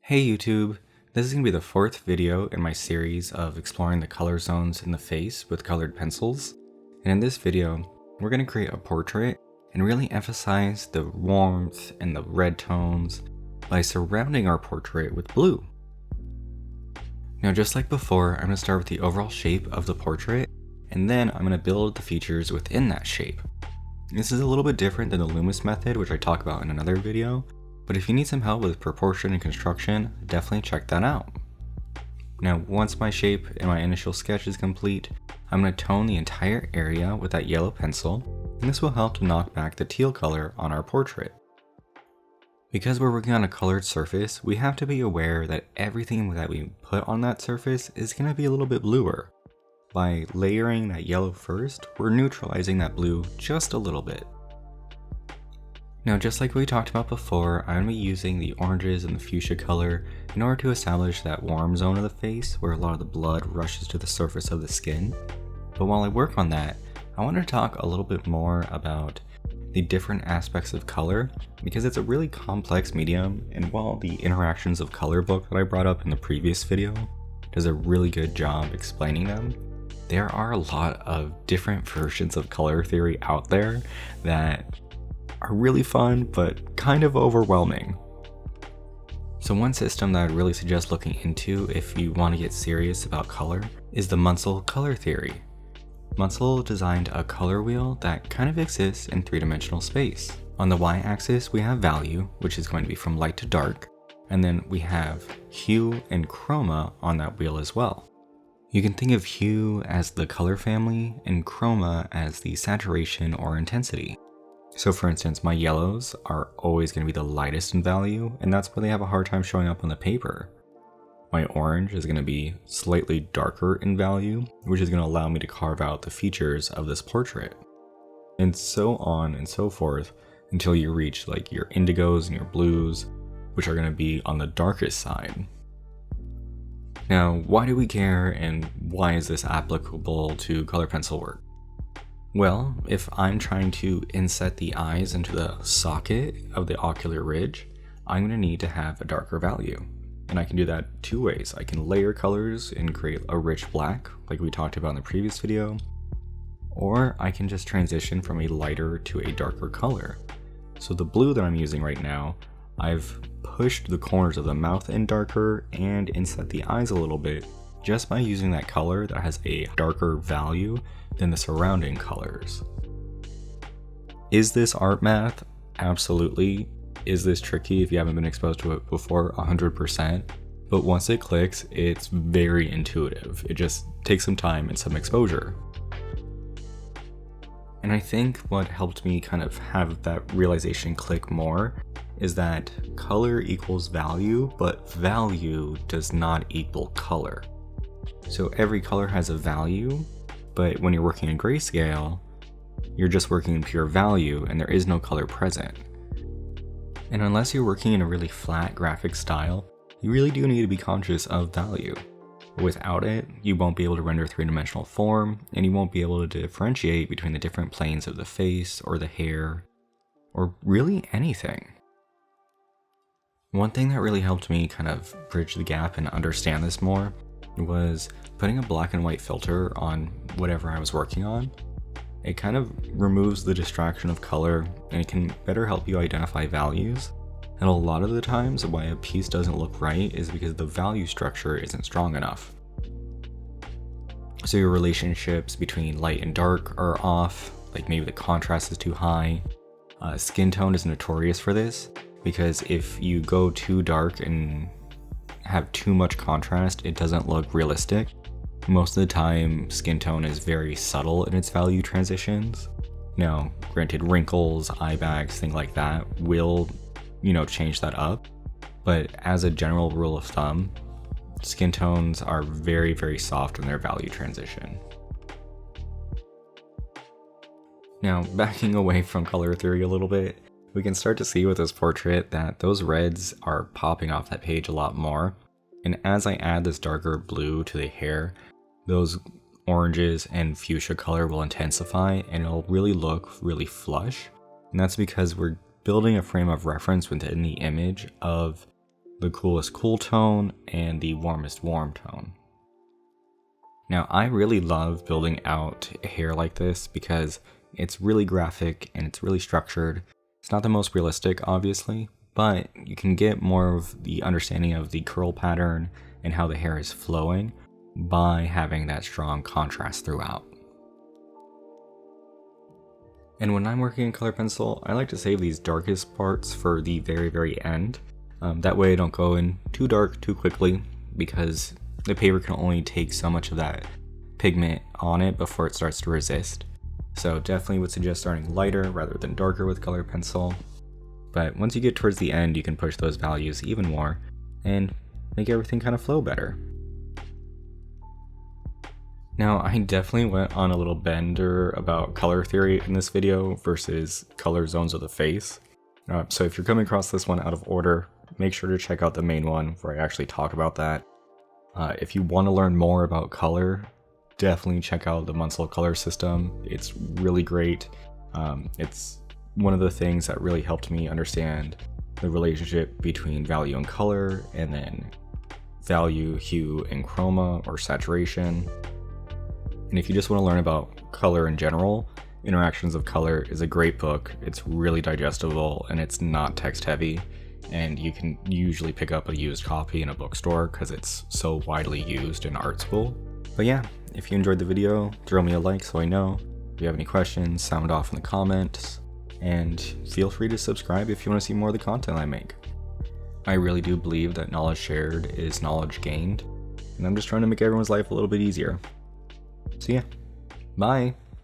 Hey YouTube, this is going to be the fourth video in my series of exploring the color zones in the face with colored pencils. And in this video, we're going to create a portrait and really emphasize the warmth and the red tones by surrounding our portrait with blue. Now just like before, I'm going to start with the overall shape of the portrait, and then I'm going to build the features within that shape. This is a little bit different than the Loomis method, which I talk about in another video, but if you need some help with proportion and construction, definitely check that out. Now, once my shape and my initial sketch is complete, I'm going to tone the entire area with that yellow pencil, and this will help to knock back the teal color on our portrait. Because we're working on a colored surface, we have to be aware that everything that we put on that surface is going to be a little bit bluer. By layering that yellow first, we're neutralizing that blue just a little bit. Now, just like we talked about before, I'm going to be using the oranges and the fuchsia color in order to establish that warm zone of the face where a lot of the blood rushes to the surface of the skin. But while I work on that, I want to talk a little bit more about the different aspects of color, because it's a really complex medium, and while the Interactions of Color book that I brought up in the previous video does a really good job explaining them, there are a lot of different versions of color theory out there that are really fun, but kind of overwhelming. So one system that I'd really suggest looking into if you want to get serious about color is the Munsell color theory. Munsell designed a color wheel that kind of exists in three-dimensional space. On the y-axis, we have value, which is going to be from light to dark, and then we have hue and chroma on that wheel as well. You can think of hue as the color family and chroma as the saturation or intensity. So for instance, my yellows are always going to be the lightest in value, and that's why they have a hard time showing up on the paper. My orange is going to be slightly darker in value, which is going to allow me to carve out the features of this portrait. And so on and so forth until you reach like your indigos and your blues, which are going to be on the darkest side. Now, why do we care, and why is this applicable to color pencil work? Well, if I'm trying to inset the eyes into the socket of the ocular ridge, I'm going to need to have a darker value. And I can do that two ways. I can layer colors and create a rich black, like we talked about in the previous video, or I can just transition from a lighter to a darker color. So the blue that I'm using right now, I've pushed the corners of the mouth in darker and inset the eyes a little bit just by using that color that has a darker value than the surrounding colors. Is this art math? Absolutely. Is this tricky if you haven't been exposed to it before? 100%. But once it clicks, it's very intuitive. It just takes some time and some exposure. And I think what helped me kind of have that realization click more is that color equals value, but value does not equal color. So every color has a value, but when you're working in grayscale, you're just working in pure value and there is no color present. And unless you're working in a really flat graphic style, you really do need to be conscious of value. Without it, you won't be able to render three-dimensional form, and you won't be able to differentiate between the different planes of the face or the hair, or really anything. One thing that really helped me kind of bridge the gap and understand this more was putting a black and white filter on whatever I was working on. It kind of removes the distraction of color, and it can better help you identify values. And a lot of the times why a piece doesn't look right is because the value structure isn't strong enough. So your relationships between light and dark are off, like maybe the contrast is too high. Skin tone is notorious for this, because if you go too dark and have too much contrast, it doesn't look realistic. Most of the time, skin tone is very subtle in its value transitions. Now, granted, wrinkles, eye bags, things like that will, change that up. But as a general rule of thumb, skin tones are very, very soft in their value transition. Now, backing away from color theory a little bit, we can start to see with this portrait that those reds are popping off that page a lot more. And as I add this darker blue to the hair, those oranges and fuchsia color will intensify and it'll really look really flush. And that's because we're building a frame of reference within the image of the coolest cool tone, and the warmest warm tone. Now, I really love building out hair like this because it's really graphic and it's really structured. It's not the most realistic, obviously, but you can get more of the understanding of the curl pattern and how the hair is flowing by having that strong contrast throughout. And when I'm working in color pencil, I like to save these darkest parts for the very, very end. That way I don't go in too dark too quickly, because the paper can only take so much of that pigment on it before it starts to resist. So definitely would suggest starting lighter rather than darker with color pencil. But once you get towards the end, you can push those values even more and make everything kind of flow better. Now, I definitely went on a little bender about color theory in this video versus color zones of the face. So if you're coming across this one out of order, make sure to check out the main one where I actually talk about that. If you want to learn more about color, definitely check out the Munsell color system. It's really great. It's one of the things that really helped me understand the relationship between value and color, and then value, hue, and chroma or saturation. And if you just want to learn about color in general, Interactions of Color is a great book. It's really digestible and it's not text heavy, and you can usually pick up a used copy in a bookstore because it's so widely used in art school. But yeah, if you enjoyed the video, throw me a like so I know. If you have any questions, sound off in the comments, and feel free to subscribe if you want to see more of the content I make. I really do believe that knowledge shared is knowledge gained, and I'm just trying to make everyone's life a little bit easier. So yeah, bye!